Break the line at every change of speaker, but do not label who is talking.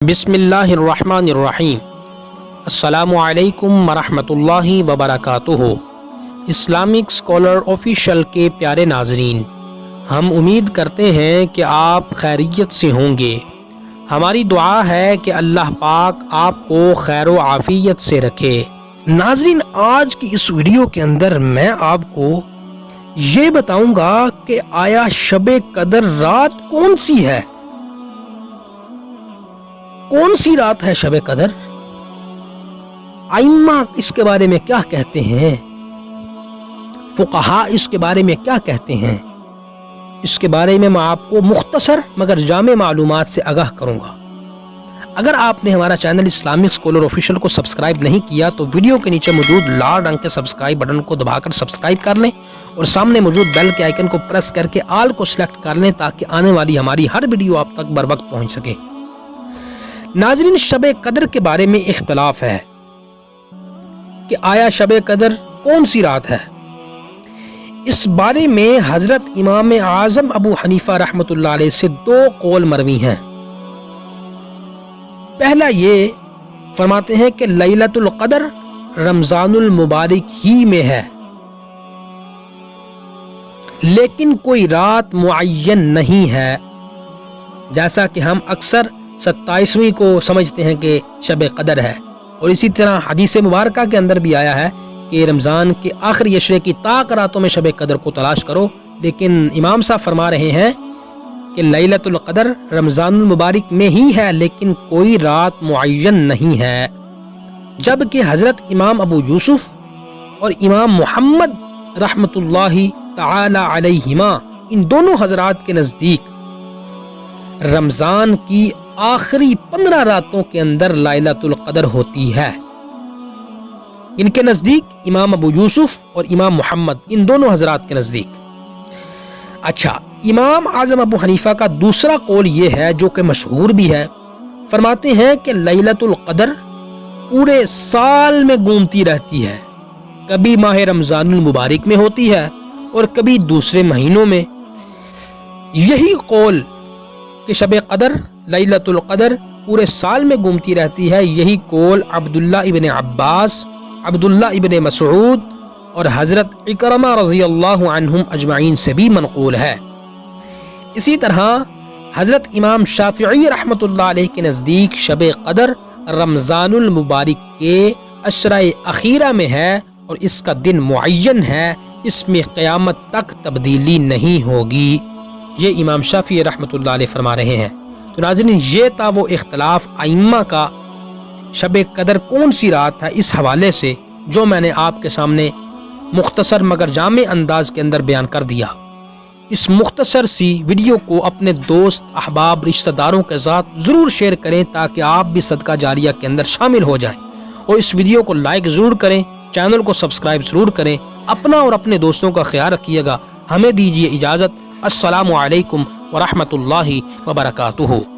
بسم اللہ الرحمن الرحیم۔ السلام علیکم ورحمۃ اللہ وبرکاتہ۔ اسلامک اسکالر آفیشیل کے پیارے ناظرین، ہم امید کرتے ہیں کہ آپ خیریت سے ہوں گے۔ ہماری دعا ہے کہ اللہ پاک آپ کو خیر و عافیت سے رکھے۔ ناظرین، آج کی اس ویڈیو کے اندر میں آپ کو یہ بتاؤں گا کہ آیا شب قدر رات کون سی ہے؟ کون سی رات ہے شب قدر؟ ائمہ اس کے بارے میں کیا کہتے ہیں؟ فقہاء اس کے بارے میں کیا کہتے ہیں؟ اس کے بارے میں آپ کو مختصر مگر جامع معلومات سے آگاہ کروں گا۔ اگر آپ نے ہمارا چینل اسلامک اسکالر آفیشیل کو سبسکرائب نہیں کیا تو ویڈیو کے نیچے موجود لال رنگ کے سبسکرائب بٹن کو دبا کر سبسکرائب کر لیں اور سامنے موجود بیل کے آئیکن کو پریس کر کے آل کو سلیکٹ کر لیں تاکہ آنے والی ہماری ہر ویڈیو آپ تک بر وقت پہنچ سکے۔ ناظرین، شب قدر کے بارے میں اختلاف ہے کہ آیا شب قدر کون سی رات ہے؟ اس بارے میں حضرت امام اعظم ابو حنیفہ رحمۃ اللہ علیہ سے دو قول مروی ہیں۔ پہلا یہ فرماتے ہیں کہ لیلۃ القدر رمضان المبارک ہی میں ہے، لیکن کوئی رات معین نہیں ہے، جیسا کہ ہم اکثر 27ویں کو سمجھتے ہیں کہ شب قدر ہے، اور اسی طرح حدیث مبارکہ کے اندر بھی آیا ہے کہ رمضان کے آخری عشرے کی طاق راتوں میں شب قدر کو تلاش کرو، لیکن امام صاحب فرما رہے ہیں کہ لیلۃ القدر رمضان المبارک میں ہی ہے، لیکن کوئی رات معین نہیں ہے۔ جبکہ حضرت امام ابو یوسف اور امام محمد رحمۃ اللہ تعالی علیہما، ان دونوں حضرات کے نزدیک رمضان کی آخری 15 راتوں کے اندر لیلۃ القدر ہوتی ہے۔ ان کے نزدیک امام ابو یوسف اور امام محمد، ان دونوں حضرات کے نزدیک۔ اچھا، امام اعظم ابو حنیفہ کا دوسرا قول یہ ہے جو کہ مشہور بھی ہے، فرماتے ہیں کہ لیلۃ القدر پورے سال میں گھومتی رہتی ہے، کبھی ماہ رمضان المبارک میں ہوتی ہے اور کبھی دوسرے مہینوں میں۔ یہی قول کہ شب قدر لیلۃ القدر پورے سال میں گھومتی رہتی ہے، یہی قول عبداللہ ابن عباس، عبداللہ ابن مسعود اور حضرت اکرمہ رضی اللہ عنہم اجمعین سے بھی منقول ہے۔ اسی طرح حضرت امام شافعی رحمۃ اللہ علیہ کے نزدیک شب قدر رمضان المبارک کے عشرہ اخیرہ میں ہے اور اس کا دن معین ہے، اس میں قیامت تک تبدیلی نہیں ہوگی، یہ امام شافعی رحمۃ اللہ علیہ فرما رہے ہیں۔ تو ناظرین، یہ تھا وہ اختلاف ائمہ کا شب قدر کون سی رات ہے، اس حوالے سے جو میں نے آپ کے سامنے مختصر مگر جامع انداز کے اندر بیان کر دیا۔ اس مختصر سی ویڈیو کو اپنے دوست، احباب، رشتہ داروں کے ساتھ ضرور شیئر کریں تاکہ آپ بھی صدقہ جاریہ کے اندر شامل ہو جائیں، اور اس ویڈیو کو لائک ضرور کریں، چینل کو سبسکرائب ضرور کریں۔ اپنا اور اپنے دوستوں کا خیال رکھیے گا۔ ہمیں دیجیے اجازت۔ السلام علیکم ورحمۃ اللہ وبرکاتہ۔